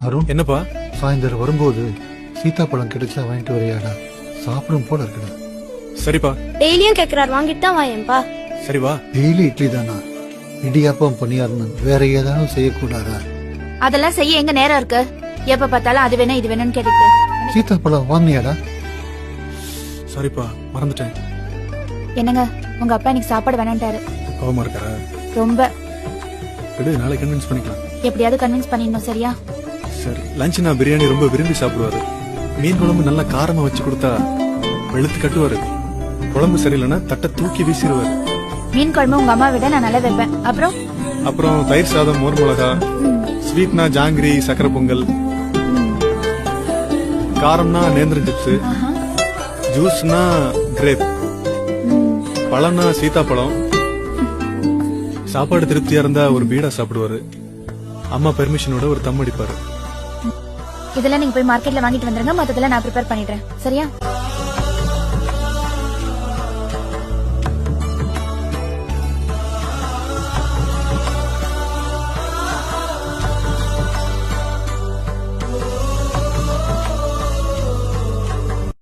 அருண், என்னப்பா? சாயந்தரம் வரும்போது சீதாப்பழம் கிடைச்சா வாங்கிட்டு வரையாடா, சாப்பிடும் போல இருக்குடா. சரிப்பா, டெய்லியும் கேக்குறாரு, வாங்கிட்டு தான் வாயேன்பா. சரி வா. டெய்லி இட்லி தானா? இடியாப்பம் பணியாரணும், வேற ஏதாவது செய்யக்கூடாதா? அதெல்லாம் செய்ய எங்க நேரம் இருக்கு? எப்ப பார்த்தாலும் அது வேணும் இது வேணும்னு கேட்டுட்டு. சீதாப்பழம் வாங்கினியாடா? சரிப்பா, மறந்துட்டேன். என்னங்க, உங்க அப்பா இன்னைக்கு சாப்பாடு வேணான்ட்டாரு. கோவமா இருக்காரா? ரொம்ப. விடு, நாளைக்கு கன்வின்ஸ் பண்ணிக்கலாம். எப்படியாவது கன்வின்ஸ் பண்ணிடணும், சரியா? சரி, லஞ்ச் நான் பிரியாணி ரொம்ப விரும்பி சாப்பிடுவாரு. மீன் குழம்பு நல்லா காரமா வச்சு கொடுத்தா வெளுத்து கட்டுவாரு. குழம்பு சரியில்லைன்னா தட்டை தூக்கி வீசிடுவாரு. மீன் குழம்பு உங்க அம்மா விட நான் நல்லா வைப்பேன். அப்புறம் தயிர் சாதம், மோர் மிளகா, ஸ்வீட்னா ஜாங்கிரி, சக்கரை பொங்கல், காரம்னா நேந்திரம் சிப்ஸ், ஜூஸ்னா கிரேப், பழம்னா சீதாப்பழம். சாப்பாடு திருப்தியா இருந்தா ஒரு பீடா சாப்பிடுவாரு. அம்மா பெர்மிஷனோட ஒரு தம் அடிப்பாரு. இதெல்லாம் நீங்க போய் மார்க்கெட்ல வாங்கிட்டு வந்துருங்க, மத்ததெல்லாம் நான் ப்ரிப்பேர் பண்ணிடுறேன், சரியா?